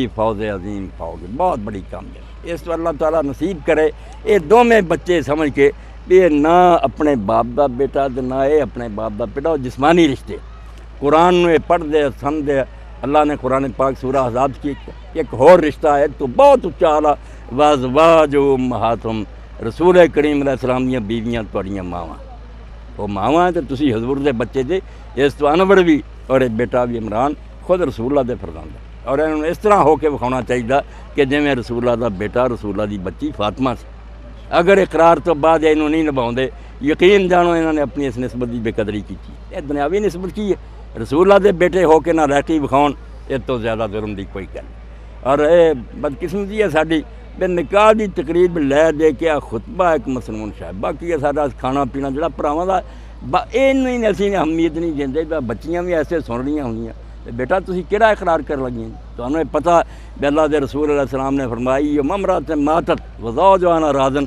फौज अजीम पाओगे, बहुत बड़ी कामयाबी। इस तो अल्लाह ताला नसीब करे ये दोवें बच्चे समझ के भी ये ना अपने बाप का बेटा तो ना ये अपने बाप का बेटा, जिस्मानी रिश्ते कुरान में पढ़ते सुनते। अल्लाह ने कुरान पाक सूरह अहज़ाब की एक होर रिश्ता है तो बहुत उच्चा आला, वाज़वाजु उम्महातुहुम, रसूल करीम अलैहिस्सलाम दी बीवियां तुहाड़ियां मावां, वो मावां तो तुसी हजूर दे बच्चे जे। इस तो अनवर भी और एक बेटा भी इमरान खुद रसूलुल्लाह दे फरजांद है, और इन्होंने इस तरह होकर विखाना चाहिए कि जिवें रसूलुल्लाह दा बेटा रसूलुल्लाह दी बच्ची फातिमा सी। अगर इकरार तो बाद इन्हों नहीं निभाते, यकीन जानो इन्होंने अपनी इस निस्बत की बेकदरी की। यह दुनियावी निस्बत की है, रसूलुल्लाह दे बेटे होकर ना लैकी विखाउन, इस तो ज़्यादा जुर्म की कोई गल। और ये बदकिस्मती है साड़ी भी निकाह की तकरीब लै दे के खुतबा एक मसनून शायद, बाकी है सारा खाना पीना जो भरावां दा इन्हें असीं अहमियत नहीं देंदे। बच्चियां भी ऐसे सुन रही होंगी बेटा तुसीं किहड़ा इकरार कर लगी, तुहानूं ये पता भी अल्लाह के रसूल अलैहिस्सलाम ने फरमाई ममरात मातत वज़ौजुहा राज़न,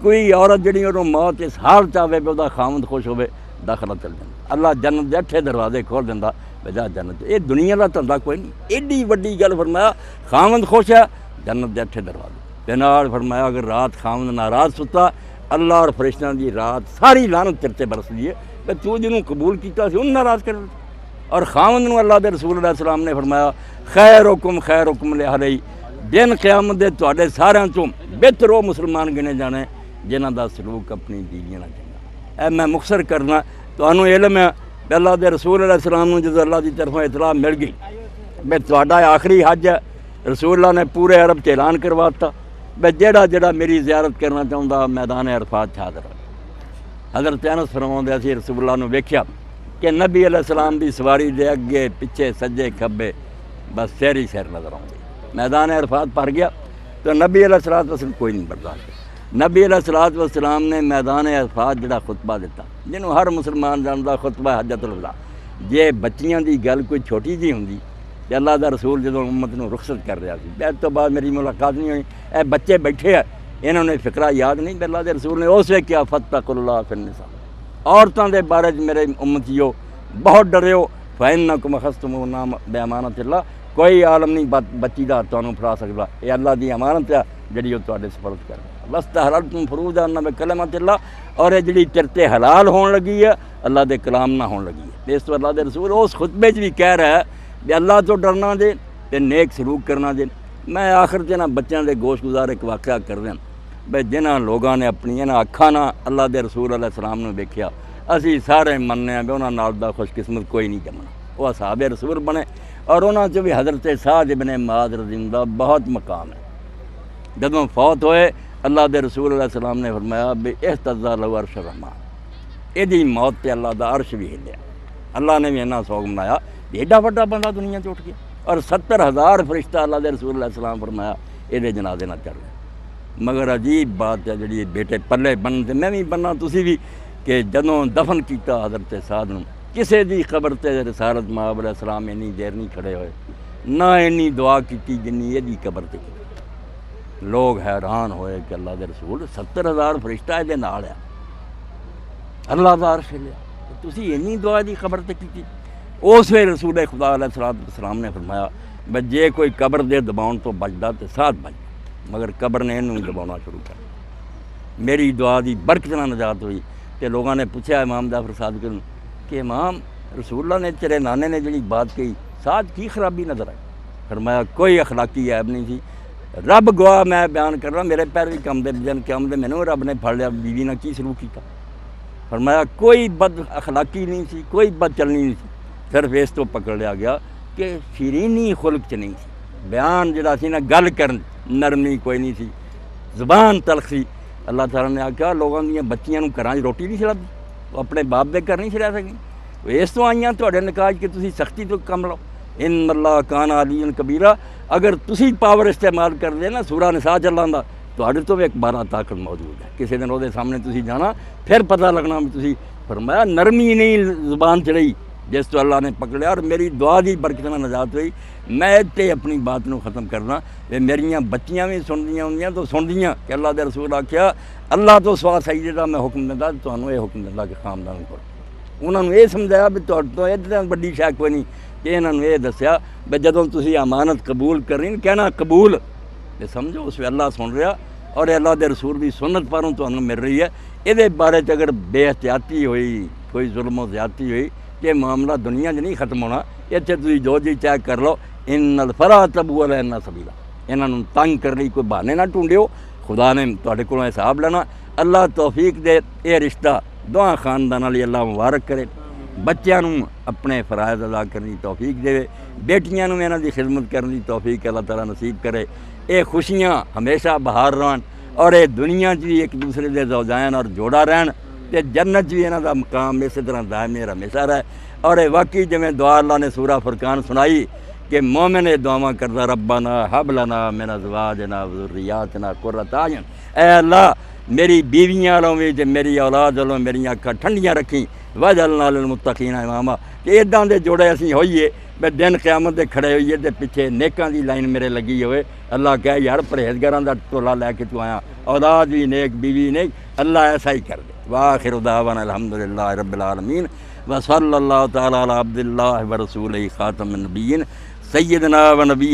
कोई औरत जिहड़ी उहनूं मौत इस हाल चाहे भी उसदा खावंद खुश होवे दाखला चल जांदा, अल्लाह जन्नत दे 8 दरवाजे खोल दिंदा, वजह जन्नत। ये दुनिया का धंधा कोई नहीं, एडी वड्डी गल फरमाया खावंद खुश है जन्नत दे 8 दरवाजे ते नाल फरमाया अगर रात खावंद नाराज़ सुता अल्लाह और फरिश्तियां दी रात सारी लानत तेरे ते बरसदी है कि तू जिन्होंने कबूल किया उन्हें नाराज़ कर। और खावंद नूं अल्लाह के रसूल अलैहिस्सलाम ने फरमाया खैरुकुम लिअहलिही, दिन क़यामत दे तुहाडे सारियां चों बेहतर वो मुसलमान गिने जाने जिन्हां दा सलूक अपनी बीवियां नाल चंगा। ऐ मैं मुखसर करना, तुहानूं इल्म है अल्लाह के रसूल अलैहिस्सलाम नूं जदों अल्लाह की तरफों इतला मिल गई भी तुहाडा आखिरी हज है, रसूलुल्लाह ने पूरे अरब च ऐलान करवाता भी जेड़ा जेड़ा मेरी ज़ियारत करना चाहुंदा मैदान अरफात च हाज़र। हज़रत अनस फरमाउंदे असीं रसूलुल्लाह नूं वेख्या कि नबी अलैहिस्सलाम की सवारी दे अगे पिछे सज्जे खब्बे बस सिर ही सिर नज़र आउंदे। मैदान अरफात भर गया तो नबी अलैहिस्सलाम कोई नहीं बर्दाश्त। नबी अलैहिस्सलाम ने मैदान अरफात जिहड़ा खुतबा दिता जिन्हों हर मुसलमान जानदा खुतबा हज्जतुल वदा, जे बच्चियां की गल कोई छोटी जी होंदी ते अल्लाह दा रसूल जो उम्मत नूं रुखसत कर रहा सी, इस तो बाद मेरी मुलाकात नहीं हुई। ए बच्चे बैठे है इन्होंने फिक्रा याद नहीं, अल्लाह के रसूल ने उस वे क्या फत्तकुल्लाह फिन्निसा, औरतों के बारे मेरे उम्मतियो बहुत डरियो, फ़इन्नकुम अख़ज़्तुमूहुन्ना बिअमानतिल्लाह, कोई आलम नहीं बच्ची का तुहानूं फड़ा सकता, ये अल्लाह की अमानत है जिहड़ी वो तुहाडे सुपुर्द कर। वस्तहलल्तुम फ़ुरूजहुन्ना बिकलिमातिल्लाह, और ये जिहड़ी तेरे ते हलाल होने लगी है अल्लाह के कलाम ना होने लगी है। इस तो अल्लाह के रसूल उस खुतबे भी कह रहा है भी अल्लाह तो डरना दे ते नेक सलूक करना दे। मैं आखिर च इन्हां बच्चों के गोश गुजार एक वाक़या कर दें भाई जिन्हां लोगों ने अपनी इन्हां अखां नाल अल्लाह के रसूल अलैहिस्सलाम नूं वेख्या, असीं सारे मन्ने भी उन्हां नाल दा खुशकिस्मत कोई नहीं जमना, वो असहाबे रसूल बने और उन्हां च भी हज़रत साद इब्न मोआज़ रज़ियल्लाहु दा बहुत मकाम है। जदों फौत होए अल्लाह के रसूल अलैहिस्सलाम ने फरमाया भी इहतज़्ज़ा लहू अर्श रहमान, इहदी मौत ते अल्लाह दा अर्श भी हिलिया। अल्लाह ने भी इन्ना सौग मनाया एडा वड्डा बंदा दुनिया च उठ गया, और 70,000 फरिश्ता अल्लाह के रसूल अलैहिस्सलाम फरमाया ये जनाजे ना चढ़ गए। मगर अजीब बात है जी बेटे पल्ले बनते मैं भी बनना तुसी भी कि जदों दफन किया हज़रत साद नूं किसी की कबर ते रिसालत माब अलैहिस्सलाम इन्नी देर नहीं खड़े हुए, ना इन्नी दुआ की जिन्नी यदी कबर ते की। लोग हैरान होए कि अल्लाह के रसूल 70,000 फरिश्ता ये नाल है, अल्लाह का अर्श हिलिया, तुसी इन्नी दुआ की कबर ते की। उस वे रसूल खुदा अलैहिस्सलाम ने फरमाया भाई जे कोई कबर दे दबाउण तो बचदा तो साद बच, मगर कबर ने इन्हूं दबाउणा शुरू कर। मेरी दुआ की बरकत नाल नजात हुई। तो लोगों ने पूछा इमाम जाफर सादिक नूं कि इमाम रसूलुल्लाह ने तेरे नाने ने जी बात कही साद की खराबी नज़र आई? फरमाया कोई अखलाकी ऐब नहीं थी, रब गवाह मैं बयान कर रहा मेरे पैर भी कम दे जन कम दे मैनूं रब ने फड़ लिया बीवी ने की सलूक किया। फरमाया कोई बद अखलाकी नहीं थी, कोई बद चलनी नहीं थी, सिर्फ इस तो पकड़ लिया गया कि शरीनी खुल्क च नहीं थी, बयान जिहड़ा सी ना गल करन नरमी कोई नहीं थी, ज़ुबान तलख सी। अल्लाह ताला ने आख्या लोगों दी बच्चियां नूं घरां च रोटी नहीं खिलाती, वो अपने बाप दे घर नहीं खिला सकी, इस तो आईयां तुहाडे निकाह कि तुसीं सख्ती तो कम लो। इन अल्लाह कान अलीयन कबीरा, अगर तुसीं पावर इस्तेमाल कर दे ना सूरा निसा चलांदा तुहाडे तो भी एक 12 ताकत मौजूद है, किसी दिन वो सामने तुसीं जाना फिर पता लगना भी तुसीं। फरमाया नरमी नहीं ज़ुबान चढ़ी जिस तो अल्लाह ने पकड़िया, और मेरी दुआ की बरकत में नजात हुई। मैं इत्ते अपनी बात को ख़त्म करना, वे मेरिया बच्चियां भी सुनदियां होंदियां तो सुनदियां कि अल्लाह के रसूल आख्या अल्लाह तो सवा सही का मैं हुक्म दिंदा तुहानूं ये हुक्म दिंदा कि खानदान को उन्होंने ये समझाया भी तुहाडे तो इतनी वड्डी शै कोई नहीं, कि इन्होंने ये दसिया भी जदों तुसीं अमानत कबूल करनी कहना कबूल, ते समझो उस वे अल्लाह सुन रहा और अल्लाह के रसूल की सुन्नत पारों तुहानूं मिल रही है। ये बारे च अगर बेहतियाती हुई, कोई जुल्म ज़्यादती हुई, कि मामला दुनिया 'च नहीं खत्म होना। इत्थे तुसीं जो जी चाहे कर लो, इन्नल फरा तबू अलैना सबीला, इन्हों तंग करने कोई बहाने ना ढूंढियो, खुदा ने तुहाडे कोलों हिसाब लेना। अल्लाह तौफीक दे, ये रिश्ता दोवां खानदानां लई अल्लाह मुबारक करे। बच्चों नूं अपने फराइज़ अदा करने की तौफीक देवे, बेटियां नूं इन्हां दी खिदमत करने की तौफीक अल्लाह ताला नसीब करे। ये खुशियाँ हमेशा बहार रहन और ये दुनिया च भी एक दूसरे के ज़ौजान और जोड़ा रहन, तो जन्नत भी इन्हां दा मकाम इस तरह दायमे हमेशा रहे। और ये वाकई जिवें दुआ अल्लाह ने सूरा फुरकान सुनाई कि मोमिन ये दुआवां करदा रब्बना हब लना मिन अज़वाजना व ज़ुर्रिय्यातिना कुर्रता अयुन, ऐ अल्लाह मेरी बीवियां वालों भी ते मेरी औलाद वालों मेरियां अखां ठंडियां रखी, वजअलना लिल मुत्तकीना इमामा, कि इदां दे जोड़े असीं होइए मैं दिन क़यामत दे खड़े होइए ते पिछे नेकां दी लाइन मेरे लगी होए। अल्लाह कहे यार परहेज़गारां दा टोला लैके तू आया, औलाद भी नेक बीवी नेक, अल्लाह ऐसा ही कर दे। वाखिरु दावाना अल्हम्दुलिल्लाहि रब्बिल आलमीन व सल्लल्लाहु तआला अला अब्दिल्लाहि व रसूलिही खातमिन नबिय्यीन सय्यदना व नबी